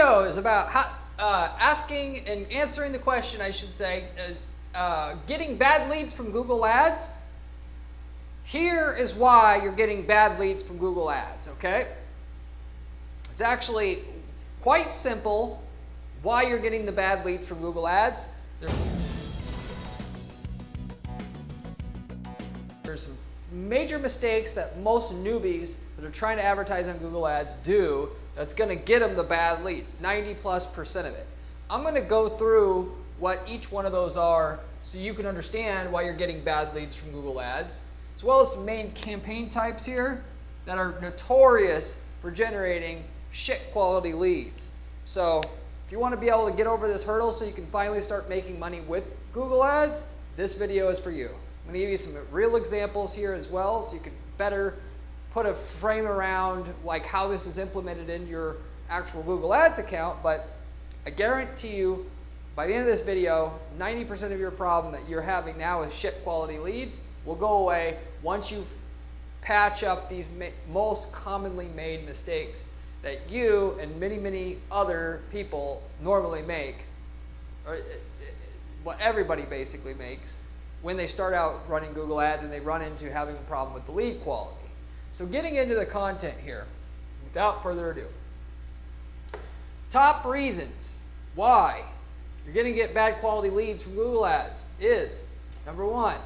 video is about how, asking and answering the question, I should say, getting bad leads from Google Ads. Here is why you're getting bad leads from Google Ads, okay? It's actually quite simple why you're getting the bad leads from Google Ads. There's some major mistakes that most newbies that are trying to advertise on Google Ads do that's going to get them the bad leads, 90+% of it. I'm going to go through what each one of those are so you can understand why you're getting bad leads from Google Ads, as well as some main campaign types here that are notorious for generating shit quality leads. So if you want to be able to get over this hurdle so you can finally start making money with Google Ads, this video is for you. I'm going to give you some real examples here as well so you can better put a frame around like how this is implemented in your actual Google Ads account, but I guarantee you by the end of this video, 90% of your problem that you're having now with shit quality leads will go away once you patch up these most commonly made mistakes that you and many other people normally make, or what everybody basically makes when they start out running Google Ads and they run into having a problem with the lead quality. So getting into the content here, without further ado. Top reasons why you're going to get bad quality leads from Google Ads is, number one,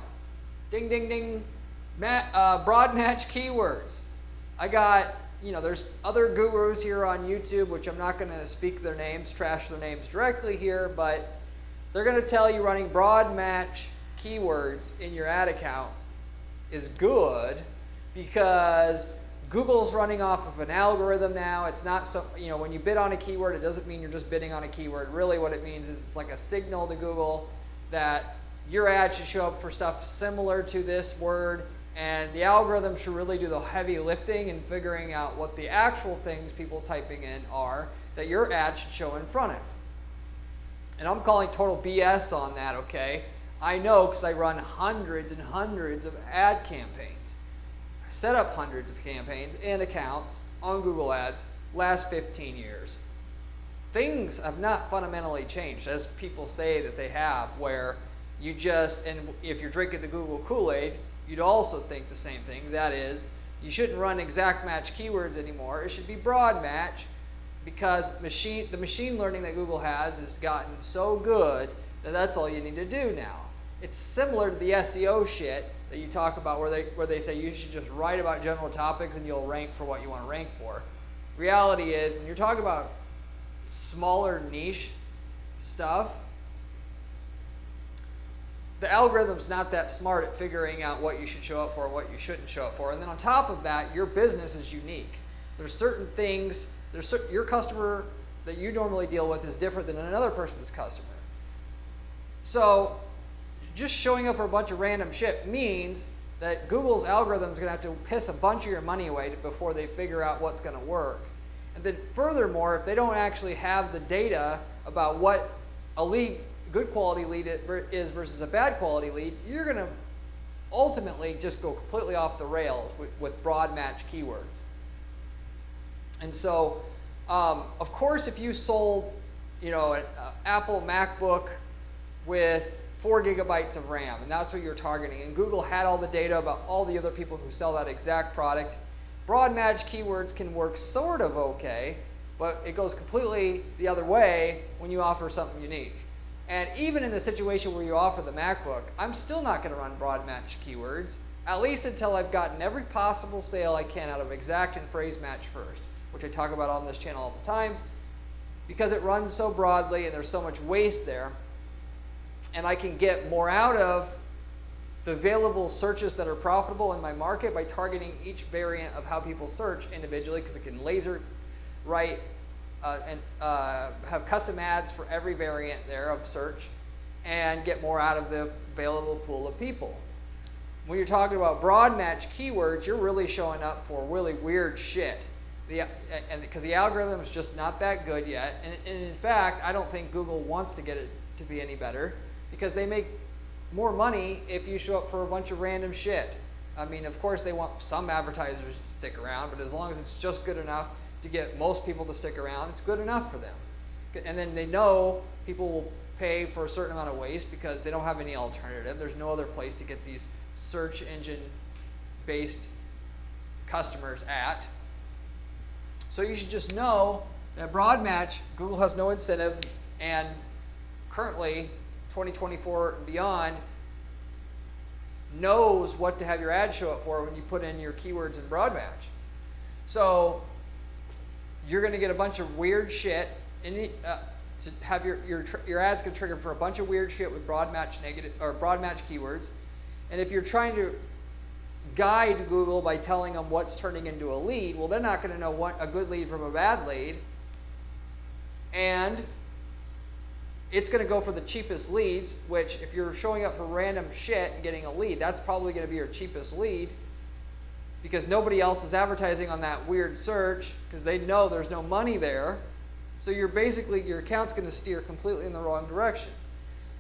ding ding ding, broad match keywords. I got, there's other gurus here on YouTube, which I'm not going to speak their names, trash their names directly here, but they're going to tell you running broad match keywords in your ad account is good because Google's running off of an algorithm now. It's not so, when you bid on a keyword, it doesn't mean you're just bidding on a keyword. Really what it means is it's like a signal to Google that your ad should show up for stuff similar to this word, and the algorithm should really do the heavy lifting and figuring out what the actual things people typing in are that your ad should show in front of. And I'm calling total BS on that, okay? I know because I run hundreds and hundreds of ad campaigns. I set up hundreds of campaigns and accounts on Google Ads last 15 years. Things have not fundamentally changed, as people say that they have, where you just, and if you're drinking the Google Kool-Aid, you'd also think the same thing. That is, you shouldn't run exact match keywords anymore. It should be broad match because the machine learning that Google has gotten so good that that's all you need to do now. It's similar to the SEO shit that you talk about where they say you should just write about general topics and you'll rank for what you want to rank for. Reality is, when you're talking about smaller niche stuff, the algorithm's not that smart at figuring out what you should show up for and what you shouldn't show up for. And then on top of that, your business is unique. There's certain things, your customer that you normally deal with is different than another person's customer. So just showing up for a bunch of random shit means that Google's algorithm is going to have to piss a bunch of your money away before they figure out what's going to work. And then furthermore, if they don't actually have the data about what a lead, good quality lead is versus a bad quality lead, you're going to ultimately just go completely off the rails with broad match keywords. And so, of course, if you sold, an Apple MacBook with 4 GB of RAM, and that's what you're targeting, and Google had all the data about all the other people who sell that exact product, broad match keywords can work sort of okay, but it goes completely the other way when you offer something unique. And even in the situation where you offer the MacBook, I'm still not going to run broad match keywords, at least until I've gotten every possible sale I can out of exact and phrase match first, which I talk about on this channel all the time, because it runs so broadly and there's so much waste there. And I can get more out of the available searches that are profitable in my market by targeting each variant of how people search individually, because it can laser write and have custom ads for every variant there of search and get more out of the available pool of people. When you're talking about broad match keywords, you're really showing up for really weird shit. Because the algorithm is just not that good yet. And in fact, I don't think Google wants to get it to be any better, because they make more money if you show up for a bunch of random shit. I mean, of course they want some advertisers to stick around, but as long as it's just good enough to get most people to stick around, it's good enough for them. And then they know people will pay for a certain amount of waste because they don't have any alternative. There's no other place to get these search engine based customers at. So you should just know that broad match, Google has no incentive, and currently 2024 and beyond knows what to have your ad show up for when you put in your keywords in broad match. So you're going to get a bunch of weird shit to have your ads can trigger for a bunch of weird shit with broad match keywords. And if you're trying to guide Google by telling them what's turning into a lead, well, they're not going to know what a good lead from a bad lead, and it's going to go for the cheapest leads, which if you're showing up for random shit and getting a lead, that's probably going to be your cheapest lead because nobody else is advertising on that weird search because they know there's no money there. So your account's going to steer completely in the wrong direction.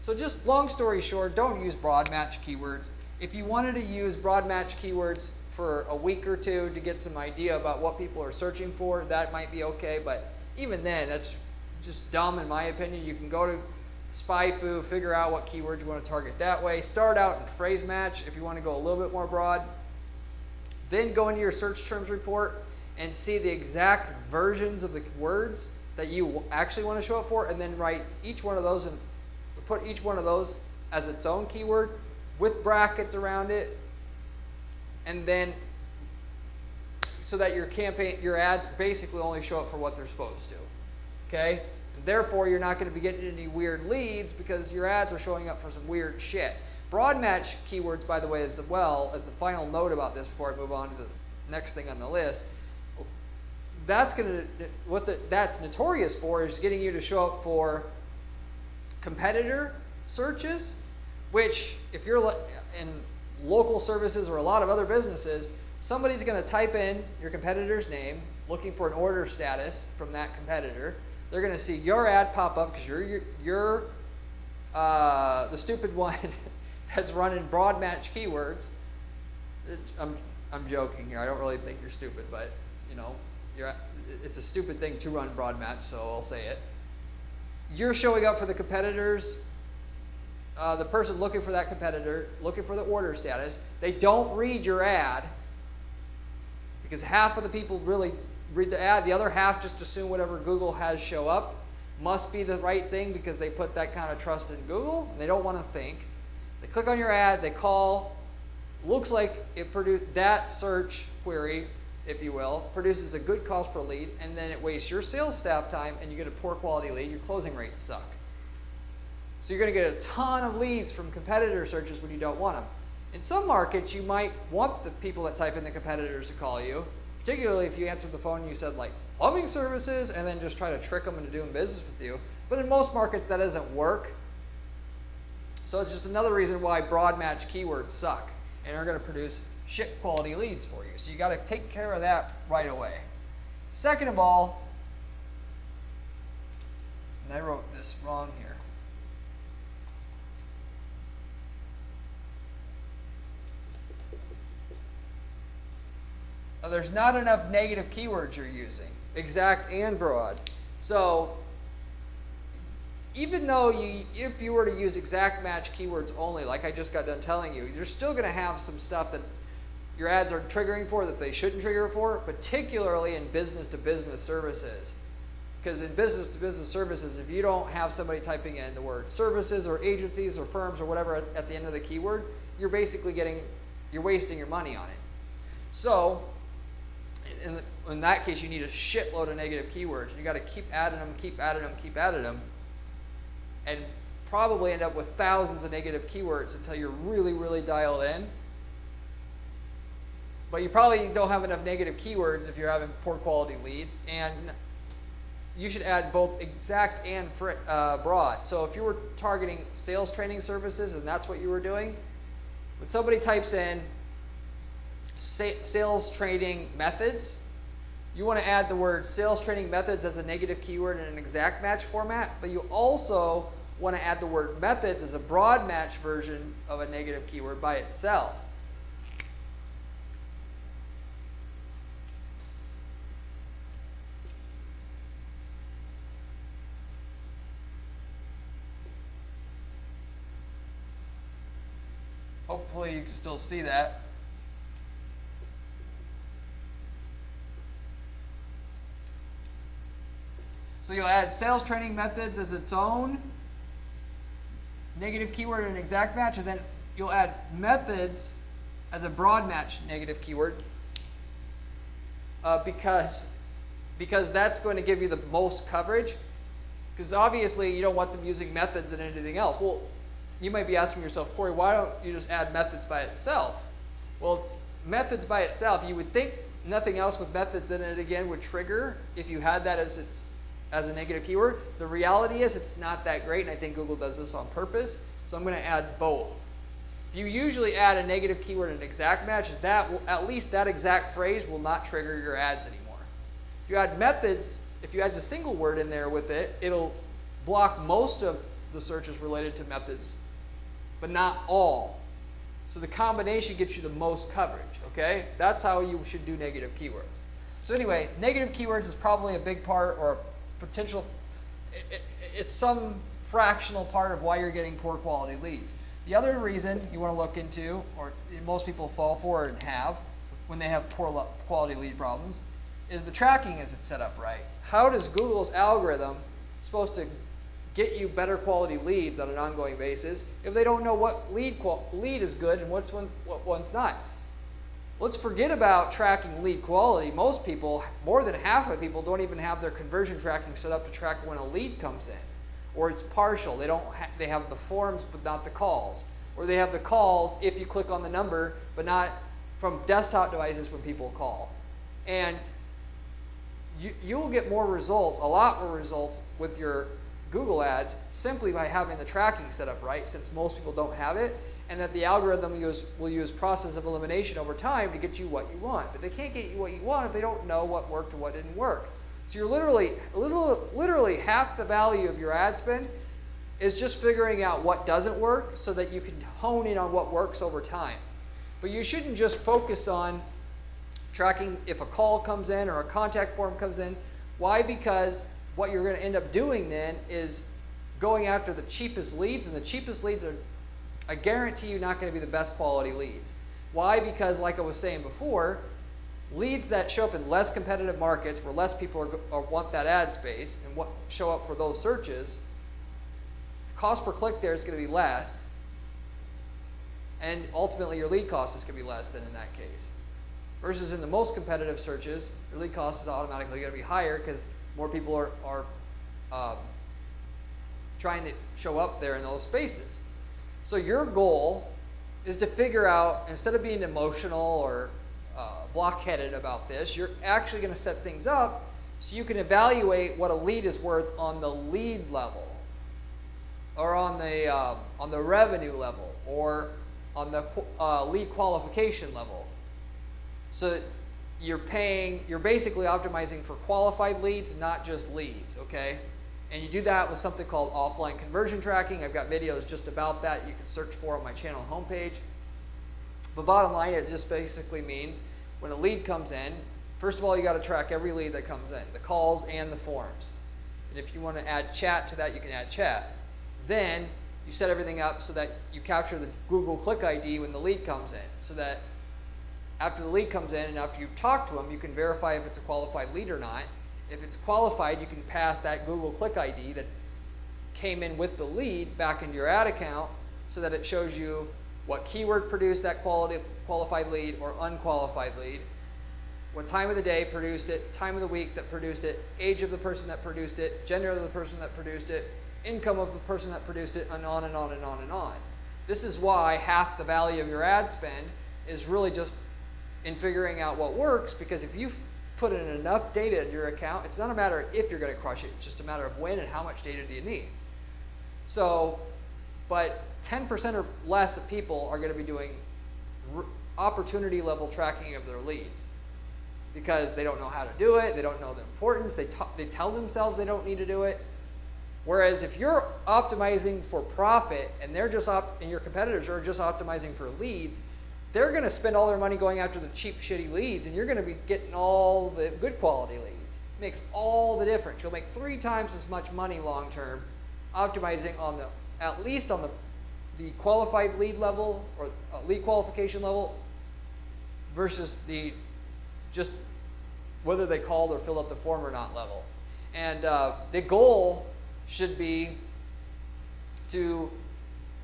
So just long story short, don't use broad match keywords. If you wanted to use broad match keywords for a week or two to get some idea about what people are searching for, that might be okay, but even then, that's just dumb in my opinion. You can go to SpyFu, figure out what keywords you want to target that way. Start out in phrase match if you want to go a little bit more broad. Then go into your search terms report and see the exact versions of the words that you actually want to show up for, and then write each one of those and put each one of those as its own keyword with brackets around it, and then so that your ads basically only show up for what they're supposed to. Okay? And therefore, you're not going to be getting any weird leads because your ads are showing up for some weird shit. Broad match keywords, by the way, as well, as a final note about this before I move on to the next thing on the list, that's notorious for is getting you to show up for competitor searches, which if you're in local services or a lot of other businesses, somebody's going to type in your competitor's name looking for an order status from that competitor. They're going to see your ad pop up because you're the stupid one that's running broad match keywords. I'm joking here. I don't really think you're stupid, but you know, it's a stupid thing to run broad match, so I'll say it. You're showing up for the competitors, the person looking for that competitor, looking for the order status. They don't read your ad because half of the people really read the ad. The other half just assume whatever Google has show up must be the right thing because they put that kind of trust in Google, and they don't want to think. They click on your ad, they call, looks like it produced that search query, if you will, produces a good cost per lead, and then it wastes your sales staff time and you get a poor quality lead. Your closing rates suck. So you're going to get a ton of leads from competitor searches when you don't want them. In some markets, you might want the people that type in the competitors to call you, particularly if you answered the phone and you said like plumbing services and then just try to trick them into doing business with you. But in most markets, that doesn't work. So it's just another reason why broad match keywords suck and are going to produce shit quality leads for you. So you got to take care of that right away. Second of all, and I wrote this wrong here. There's not enough negative keywords you're using, exact and broad. So even though if you were to use exact match keywords only, like I just got done telling you, you're still going to have some stuff that your ads are triggering for that they shouldn't trigger for, particularly in business-to-business services. Because in business-to-business services, if you don't have somebody typing in the word services or agencies or firms or whatever at the end of the keyword, you're basically you're wasting your money on it. So in that case, you need a shitload of negative keywords. You got to keep adding them, and probably end up with thousands of negative keywords until you're really, really dialed in. But you probably don't have enough negative keywords if you're having poor quality leads, and you should add both exact and broad. So if you were targeting sales training services and that's what you were doing, when somebody types in sales training methods, you want to add the word sales training methods as a negative keyword in an exact match format, but you also want to add the word methods as a broad match version of a negative keyword by itself. Hopefully you can still see that. So you'll add sales training methods as its own negative keyword and exact match, and then you'll add methods as a broad match negative keyword because that's going to give you the most coverage. Because obviously you don't want them using methods and anything else. Well, you might be asking yourself, Corey, why don't you just add methods by itself? Well, methods by itself, you would think nothing else with methods in it again would trigger if you had that as a negative keyword. The reality is it's not that great, and I think Google does this on purpose. So I'm going to add both. If you usually add a negative keyword and an exact match, that will, at least that exact phrase will not trigger your ads anymore. If you add methods, if you add the single word in there with it, it'll block most of the searches related to methods, but not all. So the combination gets you the most coverage, okay? That's how you should do negative keywords. So anyway, negative keywords is probably a big part or a potential, it's some fractional part of why you're getting poor quality leads. The other reason you want to look into, or most people fall for it and have, when they have poor quality lead problems, is the tracking isn't set up right. How does Google's algorithm supposed to get you better quality leads on an ongoing basis if they don't know what lead is good and what one's not? Let's forget about tracking lead quality. Most people, more than half of people, don't even have their conversion tracking set up to track when a lead comes in. Or it's partial. They have the forms but not the calls. Or they have the calls if you click on the number but not from desktop devices when people call. And you'll get more results, a lot more results with your Google ads simply by having the tracking set up right, since most people don't have it, and that the algorithm will use process of elimination over time to get you what you want. But they can't get you what you want if they don't know what worked and what didn't work. So you're literally half the value of your ad spend is just figuring out what doesn't work so that you can hone in on what works over time. But you shouldn't just focus on tracking if a call comes in or a contact form comes in. Why? Because what you're going to end up doing then is going after the cheapest leads, and the cheapest leads are, I guarantee you, not going to be the best quality leads. Why? Because like I was saying before, leads that show up in less competitive markets where less people want that ad space and what show up for those searches, cost per click there is going to be less, and ultimately your lead cost is going to be less than in that case. Versus in the most competitive searches, your lead cost is automatically going to be higher because more people are trying to show up there in those spaces. So your goal is to figure out, instead of being emotional or blockheaded about this, you're actually going to set things up so you can evaluate what a lead is worth on the lead level, or on the revenue level, or on the lead qualification level. So you're basically optimizing for qualified leads, not just leads, okay? And you do that with something called offline conversion tracking. I've got videos just about that you can search for on my channel homepage. But bottom line, it just basically means when a lead comes in, first of all, you got to track every lead that comes in, the calls and the forms. And if you want to add chat to that, you can add chat. Then you set everything up so that you capture the Google Click ID when the lead comes in, so that after the lead comes in and after you've talked to them, you can verify if it's a qualified lead or not. If it's qualified, you can pass that Google Click ID that came in with the lead back into your ad account so that it shows you what keyword produced that qualified lead or unqualified lead, what time of the day produced it, time of the week that produced it, age of the person that produced it, gender of the person that produced it, income of the person that produced it, and on and on and on and on. This is why half the value of your ad spend is really just in figuring out what works, because if you put in enough data in your account, it's not a matter of if you're going to crush it, it's just a matter of when and how much data do you need. So, but 10% or less of people are going to be doing opportunity level tracking of their leads because they don't know how to do it, they don't know the importance, they tell themselves they don't need to do it. Whereas if you're optimizing for profit and and your competitors are just optimizing for leads, they're going to spend all their money going after the cheap, shitty leads, and you're going to be getting all the good quality leads. It makes all the difference. You'll make 3 times as much money long term optimizing at least on the the qualified lead level or lead qualification level versus the just whether they called or filled out the form or not level. And the goal should be to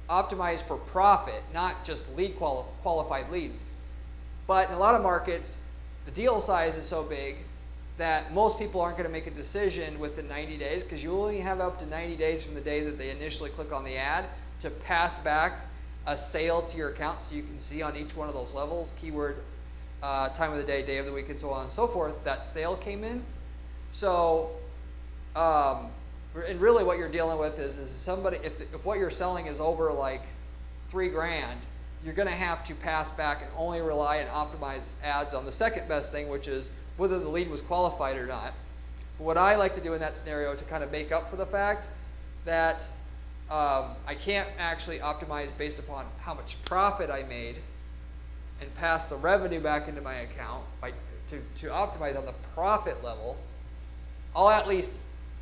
optimize for profit, not just lead qualified leads. But in a lot of markets, the deal size is so big that most people aren't going to make a decision within 90 days because you only have up to 90 days from the day that they initially click on the ad to pass back a sale to your account, so you can see on each one of those levels, keyword, time of the day, day of the week, and so on and so forth, that sale came in. So, and really what you're dealing with is somebody, if what you're selling is over like $3,000, you're going to have to pass back and only rely and optimize ads on the second best thing, which is whether the lead was qualified or not. But what I like to do in that scenario to kind of make up for the fact that I can't actually optimize based upon how much profit I made and pass the revenue back into my account to optimize on the profit level, I'll at least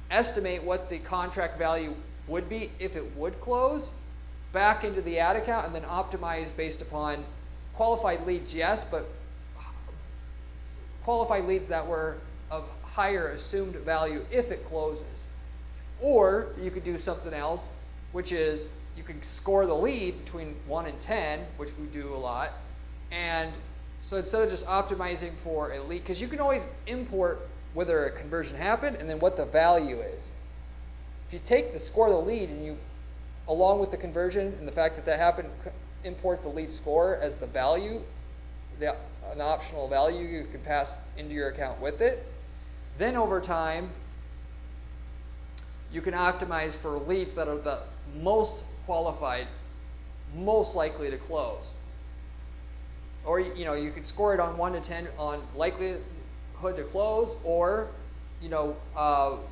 estimate what the contract value would be if it would close back into the ad account, and then optimize based upon qualified leads, yes, but qualified leads that were of higher assumed value if it closes. Or you could do something else, which is you can score the lead between 1 and 10, which we do a lot. And so instead of just optimizing for a lead, because you can always import whether a conversion happened and then what the value is. If you take the score of the lead and you, along with the conversion and the fact that that happened, import the lead score as the value, an optional value you can pass into your account with it, then over time you can optimize for leads that are the most qualified, most likely to close. Or you could score it on 1 to 10 on likelihood to close, or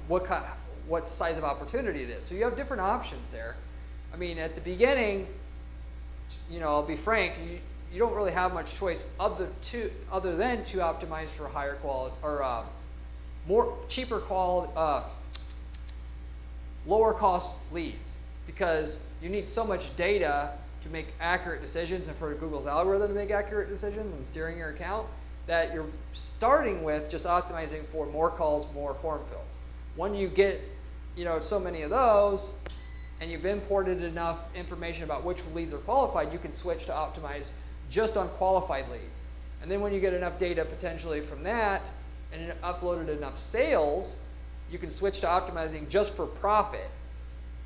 what size of opportunity it is. So you have different options there. I mean, at the beginning, I'll be frank, you don't really have much choice other than to optimize for higher quality or lower cost leads, because you need so much data to make accurate decisions and for Google's algorithm to make accurate decisions and steering your account, that you're starting with just optimizing for more calls, more form fills. When you get so many of those and you've imported enough information about which leads are qualified, you can switch to optimize just on qualified leads. And then when you get enough data potentially from that and uploaded enough sales, you can switch to optimizing just for profit,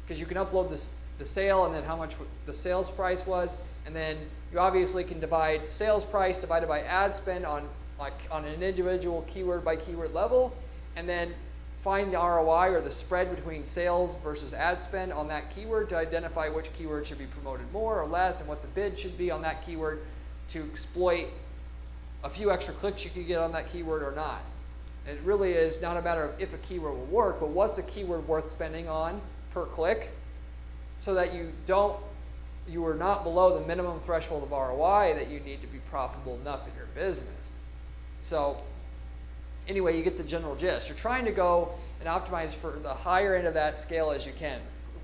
because you can upload the sale and then how much the sales price was, and then you obviously can divide sales price divided by ad spend on an individual keyword by keyword level, and then find the ROI or the spread between sales versus ad spend on that keyword to identify which keyword should be promoted more or less and what the bid should be on that keyword to exploit a few extra clicks you could get on that keyword or not. And it really is not a matter of if a keyword will work, but what's a keyword worth spending on per click, so that you are not below the minimum threshold of ROI that you need to be profitable enough in your business. So anyway, you get the general gist. You're trying to go and optimize for the higher end of that scale as you can,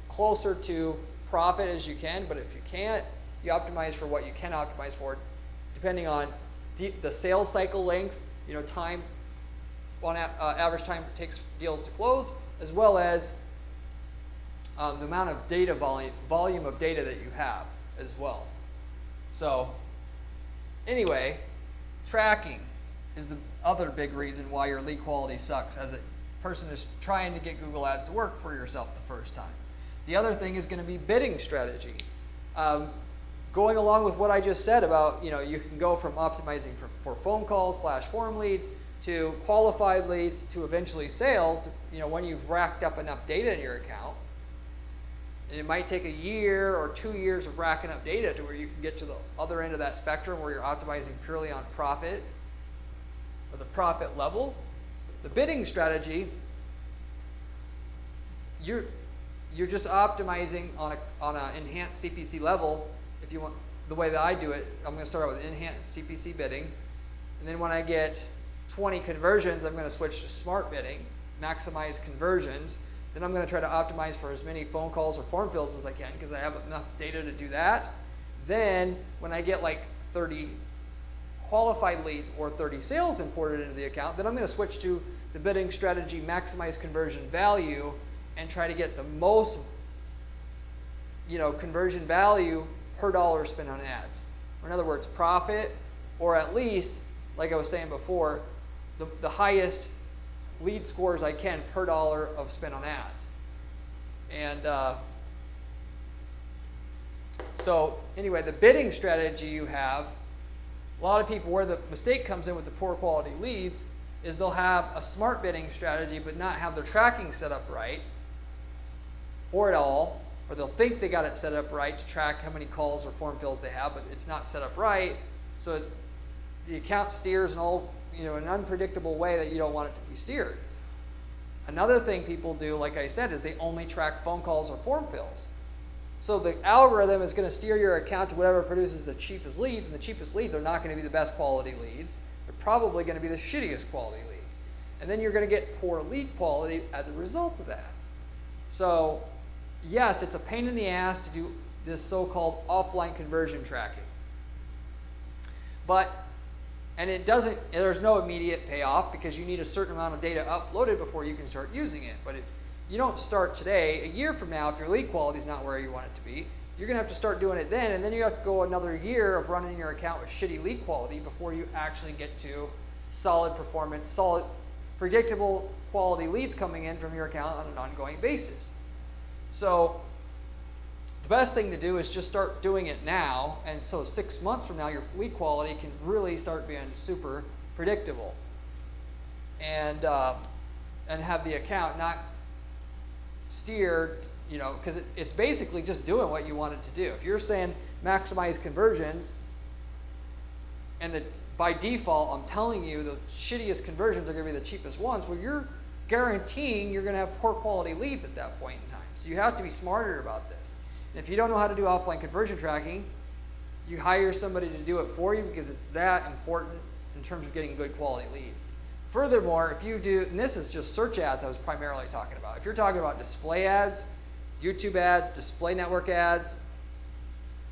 closer to profit as you can, but if you can't, you optimize for what you can optimize for, depending on the sales cycle length, time on average time it takes deals to close, as well as the amount of data volume of data that you have as well. So anyway, tracking is the other big reason why your lead quality sucks as a person is trying to get Google Ads to work for yourself the first time. The other thing is going to be bidding strategy. Going along with what I just said about, you can go from optimizing for phone calls / form leads to qualified leads to eventually sales, when you've racked up enough data in your account. And it might take a year or 2 years of racking up data to where you can get to the other end of that spectrum where you're optimizing purely on profit or the profit level. The bidding strategy, you're just optimizing on an enhanced CPC level. If you want, the way that I do it, I'm going to start out with enhanced CPC bidding, and then when I get 20 conversions, I'm going to switch to smart bidding, maximize conversions. Then I'm going to try to optimize for as many phone calls or form fills as I can because I have enough data to do that. Then when I get like 30 qualified leads or 30 sales imported into the account, then I'm going to switch to the bidding strategy, maximize conversion value, and try to get the most, conversion value per dollar spent on ads. Or in other words, profit, or at least, like I was saying before, the highest lead scores I can per dollar of spent on ads. And so anyway, the bidding strategy you have, a lot of people, where the mistake comes in with the poor quality leads is they'll have a smart bidding strategy but not have their tracking set up right or at all, or they'll think they got it set up right to track how many calls or form fills they have, but it's not set up right, so the account steers in an unpredictable way that you don't want it to be steered. Another thing people do, like I said, is they only track phone calls or form fills. So the algorithm is going to steer your account to whatever produces the cheapest leads, and the cheapest leads are not going to be the best quality leads. They're probably going to be the shittiest quality leads. And then you're going to get poor lead quality as a result of that. So yes, it's a pain in the ass to do this so-called offline conversion tracking. There's no immediate payoff because you need a certain amount of data uploaded before you can start using it. But if you don't start today, a year from now, if your lead quality is not where you want it to be, you're going to have to start doing it then, and then you have to go another year of running your account with shitty lead quality before you actually get to solid performance, solid, predictable quality leads coming in from your account on an ongoing basis. So the best thing to do is just start doing it now, and so 6 months from now, your lead quality can really start being super predictable, and have the account not steered, because it's basically just doing what you want it to do. If you're saying maximize conversions, and by default, I'm telling you the shittiest conversions are going to be the cheapest ones, well, you're guaranteeing you're going to have poor quality leads at that point in time. So you have to be smarter about this. And if you don't know how to do offline conversion tracking, you hire somebody to do it for you because it's that important in terms of getting good quality leads. Furthermore, if you do, and this is just search ads I was primarily talking about. If you're talking about display ads, YouTube ads, display network ads,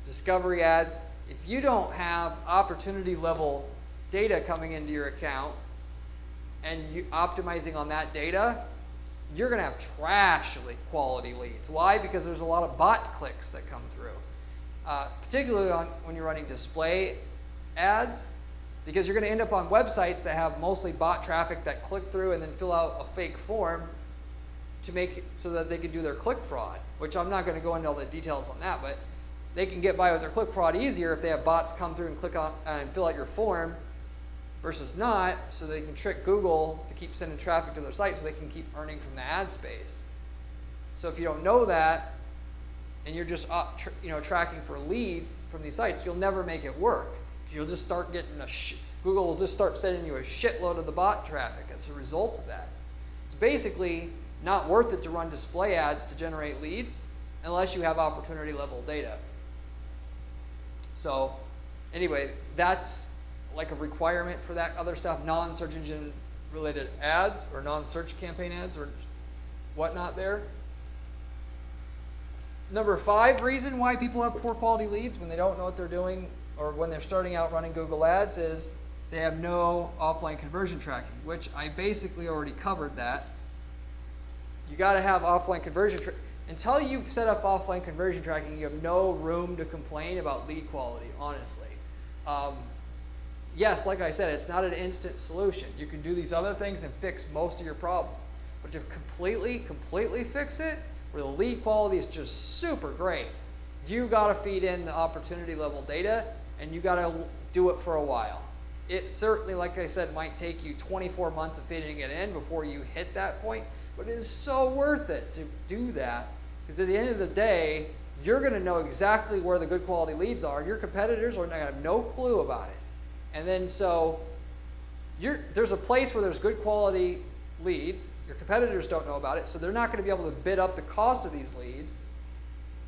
discovery ads, if you don't have opportunity level data coming into your account and you optimizing on that data, you're going to have trash quality leads. Why? Because there's a lot of bot clicks that come through, particularly when you're running display ads, because you're going to end up on websites that have mostly bot traffic that click through and then fill out a fake form to make it so that they can do their click fraud, which I'm not going to go into all the details on that, but they can get by with their click fraud easier if they have bots come through and click on and fill out your form versus not, so they can trick Google to keep sending traffic to their site so they can keep earning from the ad space. So if you don't know that and you're just tracking for leads from these sites, you'll never make it work. You'll just start getting Google will just start sending you a shitload of the bot traffic as a result of that. It's basically not worth it to run display ads to generate leads unless you have opportunity level data. So anyway, that's like a requirement for that other stuff, non-search engine related ads or non-search campaign ads or whatnot there. Number 5 reason why people have poor quality leads when they don't know what they're doing or when they're starting out running Google Ads is they have no offline conversion tracking, which I basically already covered that. You got to have offline conversion tracking. Until you set up offline conversion tracking, you have no room to complain about lead quality, honestly. Yes, like I said, it's not an instant solution. You can do these other things and fix most of your problem. But to completely fix it, where the lead quality is just super great, you got to feed in the opportunity level data, and you got to do it for a while. It certainly, like I said, might take you 24 months of feeding it in before you hit that point, but it is so worth it to do that, because at the end of the day, you're going to know exactly where the good quality leads are. Your competitors are going to have no clue about it. And then so there's a place where there's good quality leads. Your competitors don't know about it, so they're not going to be able to bid up the cost of these leads.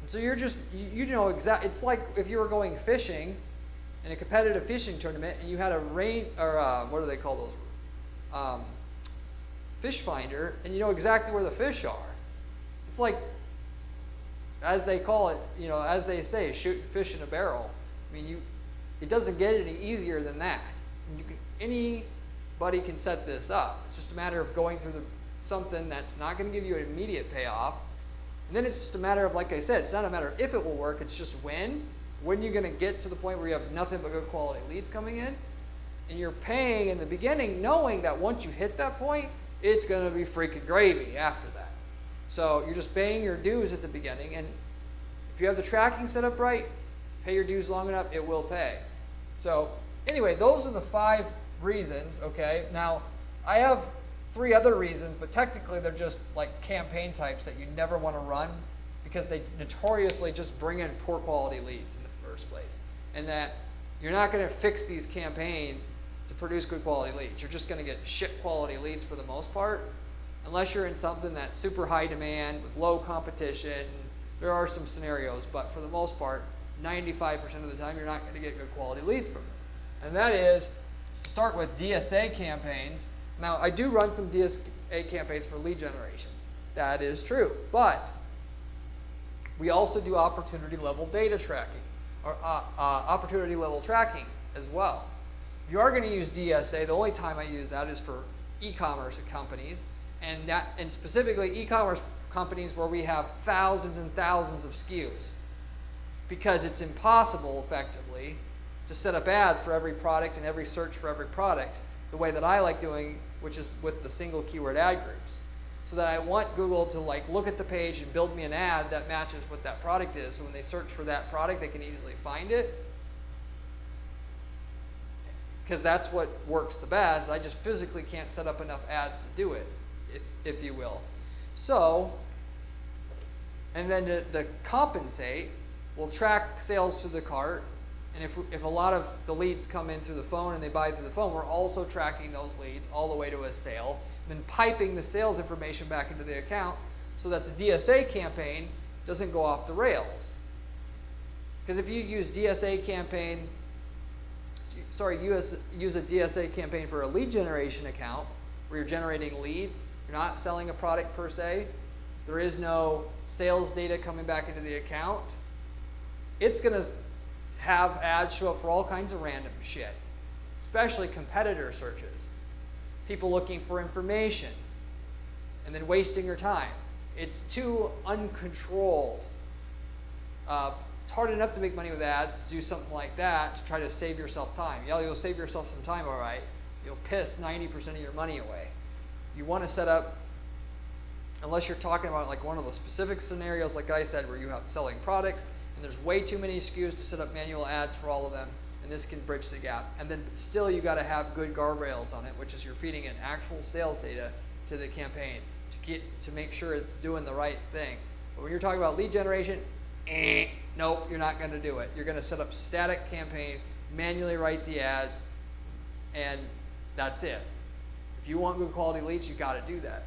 And so you're just, you know exactly, it's like if you were going fishing in a competitive fishing tournament and you had a what do they call those? Fish finder, and you know exactly where the fish are. It's like, as they call it, as they say, shooting fish in a barrel. I mean, it doesn't get any easier than that. Anybody can set this up. It's just a matter of going through something that's not going to give you an immediate payoff. And then it's just a matter of, like I said, it's not a matter of if it will work, it's just when. When you're going to get to the point where you have nothing but good quality leads coming in. And you're paying in the beginning knowing that once you hit that point, it's going to be freaking gravy after that. So you're just paying your dues at the beginning. And if you have the tracking set up right, pay your dues long enough, it will pay. So anyway, those are the 5 reasons, okay? Now, I have 3 other reasons, but technically they're just like campaign types that you never want to run because they notoriously just bring in poor quality leads in the first place. And that you're not going to fix these campaigns to produce good quality leads. You're just going to get shit quality leads for the most part, unless you're in something that's super high demand with low competition. There are some scenarios, but for the most part, 95% of the time, you're not going to get good quality leads from them. And that is to start with DSA campaigns. Now, I do run some DSA campaigns for lead generation. That is true. But we also do opportunity level data tracking, or opportunity level tracking as well. If you are going to use DSA, the only time I use that is for e-commerce companies, and specifically e-commerce companies where we have thousands and thousands of SKUs. Because it's impossible, effectively, to set up ads for every product and every search for every product the way that I like doing, which is with the single keyword ad groups. So that I want Google to look at the page and build me an ad that matches what that product is. So when they search for that product, they can easily find it. Because that's what works the best. I just physically can't set up enough ads to do it, if you will. So, and then to compensate, we'll track sales to the cart, and if a lot of the leads come in through the phone and they buy through the phone, we're also tracking those leads all the way to a sale, and then piping the sales information back into the account so that the DSA campaign doesn't go off the rails. Because if you use use a DSA campaign for a lead generation account where you're generating leads, you're not selling a product per se, there is no sales data coming back into the account, it's going to have ads show up for all kinds of random shit, especially competitor searches, people looking for information, and then wasting your time. It's too uncontrolled. It's hard enough to make money with ads, to do something like that, to try to save yourself time. Yeah, you'll save yourself some time, all right. You'll piss 90% of your money away. You want to set up, unless you're talking about like one of the specific scenarios, like I said, where you have selling products, and there's way too many SKUs to set up manual ads for all of them, and this can bridge the gap. And then still you got to have good guardrails on it, which is you're feeding in actual sales data to the campaign to make sure it's doing the right thing. But when you're talking about lead generation, nope, you're not going to do it. You're going to set up static campaign, manually write the ads, and that's it. If you want good quality leads, you got to do that.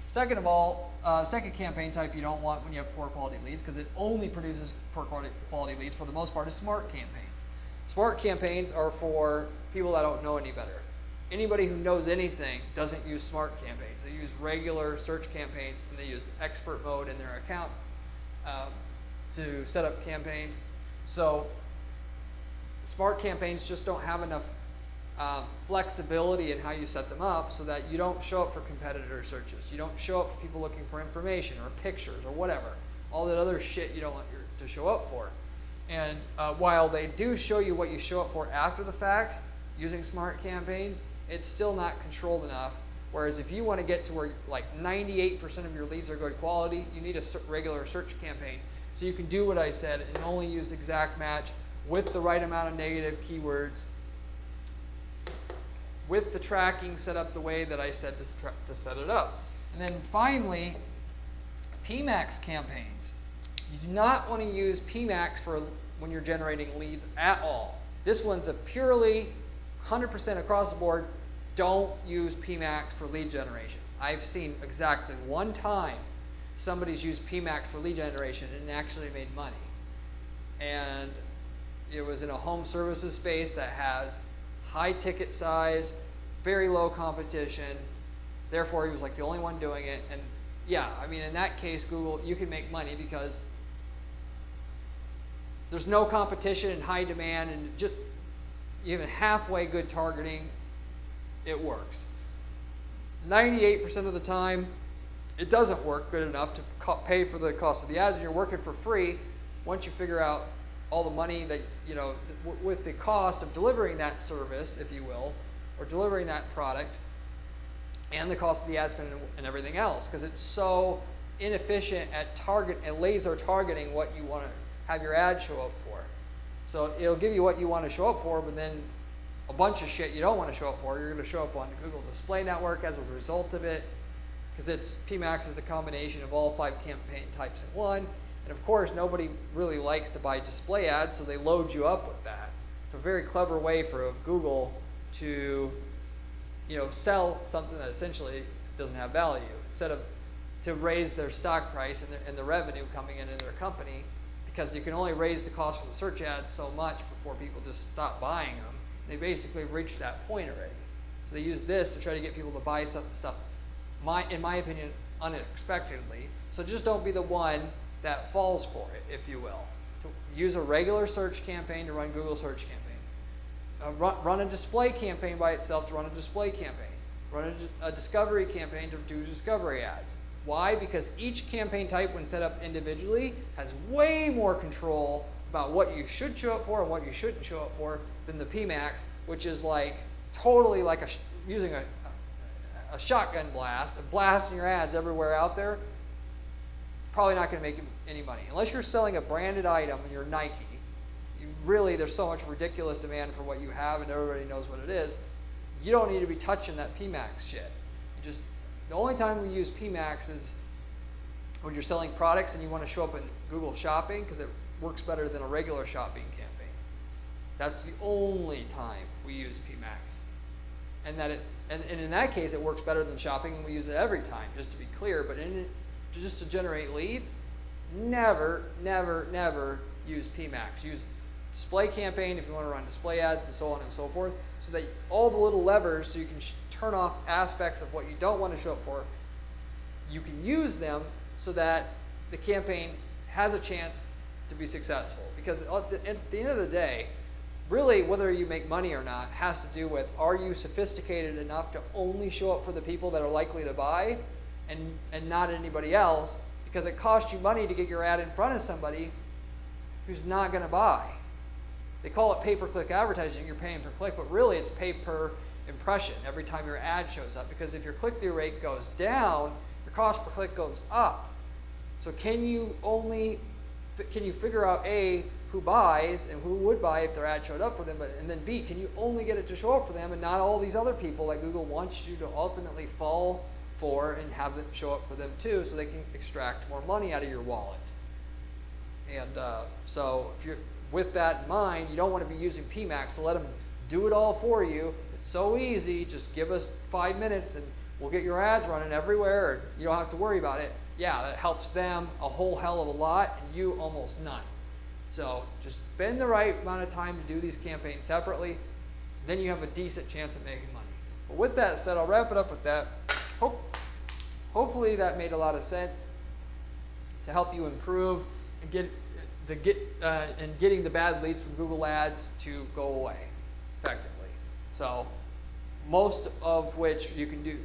Second of all, second campaign type you don't want when you have poor quality leads, because it only produces poor quality leads for the most part, is smart campaigns. Smart campaigns are for people that don't know any better. Anybody who knows anything doesn't use smart campaigns. They use regular search campaigns, and they use expert mode in their account to set up campaigns. So smart campaigns just don't have enough flexibility in how you set them up so that you don't show up for competitor searches. You don't show up for people looking for information or pictures or whatever. All that other shit you don't want to show up for. And while they do show you what you show up for after the fact, using smart campaigns, it's still not controlled enough. Whereas if you want to get to where like 98% of your leads are good quality, you need a regular search campaign. So you can do what I said and only use exact match with the right amount of negative keywords, with the tracking set up the way that I said to set it up. And then finally, PMAX campaigns. You do not want to use PMAX for when you're generating leads at all. This one's a purely 100% across the board, don't use PMAX for lead generation. I've seen exactly one time somebody's used PMAX for lead generation and actually made money. And it was in a home services space that has high ticket size, very low competition. Therefore, he was like the only one doing it, and yeah, I mean, in that case, Google, you can make money because there's no competition and high demand, and just even halfway good targeting, it works. 98% of the time, it doesn't work good enough to pay for the cost of the ads, and you're working for free. Once you figure out all the money that, you know, with the cost of delivering that service, if you will, or delivering that product, and the cost of the ad spend and everything else, because it's so inefficient at laser targeting what you want to have your ad show up for. So it'll give you what you want to show up for, but then a bunch of shit you don't want to show up for, you're going to show up on Google Display Network as a result of it, because PMAX is a combination of all 5 campaign types in one. And of course, nobody really likes to buy display ads, so they load you up with that. It's a very clever way for Google to, you know, sell something that essentially doesn't have value, instead of to raise their stock price and the revenue coming into their company, because you can only raise the cost for the search ads so much before people just stop buying them. They basically reached that point already. So they use this to try to get people to buy stuff, in my opinion, unexpectedly. So just don't be the one that falls for it, if you will. To use a regular search campaign to run Google search campaigns. Run a display campaign by itself to run a display campaign. Run a discovery campaign to do discovery ads. Why? Because each campaign type, when set up individually, has way more control about what you should show up for and what you shouldn't show up for than the PMAX, which is like totally like using a shotgun blast, blasting your ads everywhere out there. Probably not going to make any money. Unless you're selling a branded item and you're Nike, there's so much ridiculous demand for what you have and everybody knows what it is, you don't need to be touching that PMAX shit. The only time we use PMAX is when you're selling products and you want to show up in Google Shopping, because it works better than a regular shopping campaign. That's the only time we use PMAX. And in that case, it works better than shopping, and we use it every time, just to be clear. But just to generate leads, never, never, never use PMAX. Use display campaign if you want to run display ads and so on and so forth, so that all the little levers, so you can turn off aspects of what you don't want to show up for, you can use them so that the campaign has a chance to be successful. Because at the end of the day, really whether you make money or not has to do with, are you sophisticated enough to only show up for the people that are likely to buy and not anybody else, because it costs you money to get your ad in front of somebody who's not going to buy. They call it pay-per-click advertising, you're paying per click, but really it's pay per impression every time your ad shows up, because if your click-through rate goes down, your cost per click goes up. So can you figure out A, who buys and who would buy if their ad showed up for them, and then B, can you only get it to show up for them and not all these other people that Google wants you to ultimately fall for and have them show up for them too, so they can extract more money out of your wallet. And so if you're with that in mind, you don't want to be using PMAX to let them do it all for you. It's so easy. Just give us 5 minutes and we'll get your ads running everywhere, and you don't have to worry about it. Yeah, that helps them a whole hell of a lot, and you almost none. So just spend the right amount of time to do these campaigns separately, then you have a decent chance of making money. But with that said, I'll wrap it up with that. Hopefully that made a lot of sense to help you improve and getting the bad leads from Google Ads to go away effectively. So most of which you can do,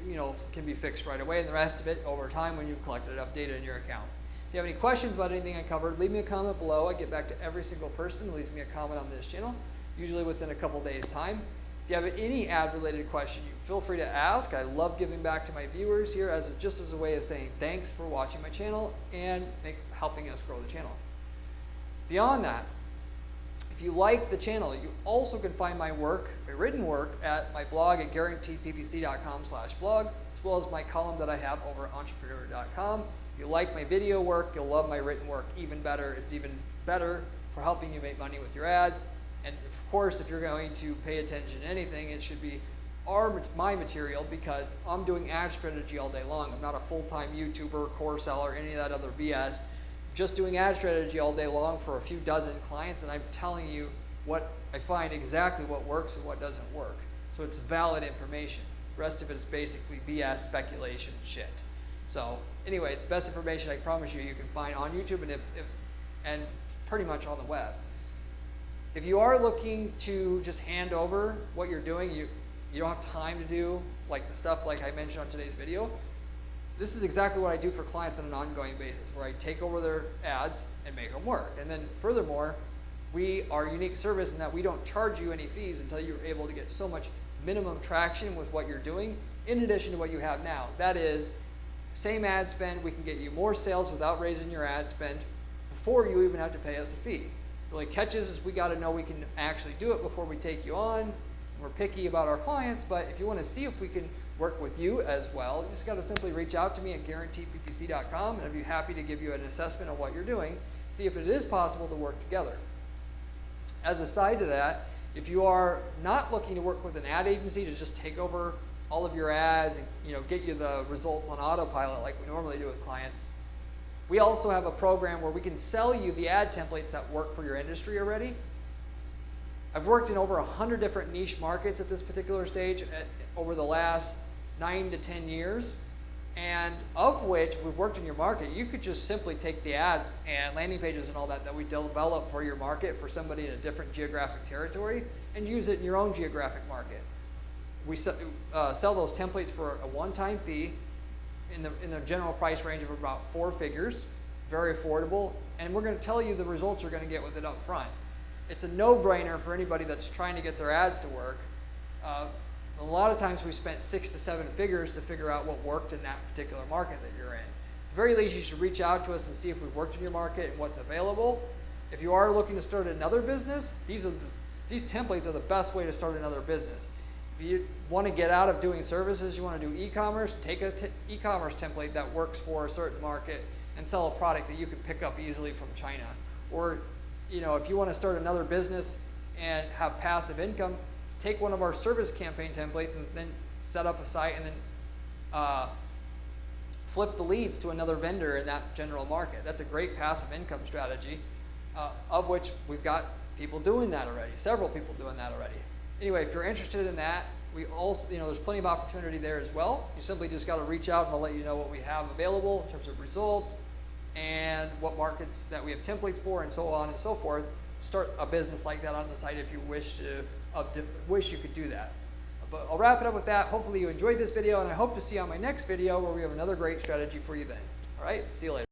can be fixed right away, and the rest of it over time when you've collected enough data in your account. If you have any questions about anything I covered, leave me a comment below. I get back to every single person who leaves me a comment on this channel, usually within a couple days' time. If you have any ad-related question, feel free to ask. I love giving back to my viewers here just as a way of saying thanks for watching my channel and helping us grow the channel. Beyond that, if you like the channel, you also can find my work, my written work, at my blog at guaranteedppc.com/blog, as well as my column that I have over at entrepreneur.com. If you like my video work, you'll love my written work even better. It's even better for helping you make money with your ads. And of course, if you're going to pay attention to anything, it should be my material, because I'm doing ad strategy all day long. I'm not a full-time YouTuber, course seller, any of that other BS. Just doing ad strategy all day long for a few dozen clients, and I'm telling you what I find, exactly what works and what doesn't work. So it's valid information. The rest of it is basically BS speculation shit. So anyway, it's the best information I promise you can find on YouTube and pretty much on the web. If you are looking to just hand over what you're doing, you don't have time to do like the stuff like I mentioned on today's video, this is exactly what I do for clients on an ongoing basis, where I take over their ads and make them work. And then furthermore, we are a unique service in that we don't charge you any fees until you're able to get so much minimum traction with what you're doing in addition to what you have now. That is, same ad spend, we can get you more sales without raising your ad spend before you even have to pay us a fee. Really catches is we got to know we can actually do it before we take you on. We're picky about our clients, but if you want to see if we can work with you as well, you just got to simply reach out to me at guaranteedppc.com, and I'd be happy to give you an assessment of what you're doing, see if it is possible to work together. As a side to that, if you are not looking to work with an ad agency to just take over all of your ads and get you the results on autopilot like we normally do with clients, we also have a program where we can sell you the ad templates that work for your industry already. I've worked in over 100 different niche markets at this particular stage over the last 9 to 10 years, and of which we've worked in your market. You could just simply take the ads and landing pages and all that we develop for your market for somebody in a different geographic territory and use it in your own geographic market. We sell those templates for a one-time fee in the general price range of about 4 figures, very affordable, and we're going to tell you the results you're going to get with it up front. It's a no-brainer for anybody that's trying to get their ads to work. A lot of times we spent 6 to 7 figures to figure out what worked in that particular market that you're in. At the very least, you should reach out to us and see if we've worked in your market and what's available. If you are looking to start another business, these templates are the best way to start another business. If you want to get out of doing services, you want to do e-commerce, take an e-commerce template that works for a certain market and sell a product that you can pick up easily from China. Or if you want to start another business and have passive income, take one of our service campaign templates and then set up a site and then flip the leads to another vendor in that general market. That's a great passive income strategy, of which we've got people doing that already, several people doing that already. Anyway, if you're interested in that, we also, there's plenty of opportunity there as well. You simply just got to reach out and I'll let you know what we have available in terms of results and what markets that we have templates for and so on and so forth. Start a business like that on the site if you wish you could do that. But I'll wrap it up with that. Hopefully you enjoyed this video, and I hope to see you on my next video where we have another great strategy for you then. All right, see you later.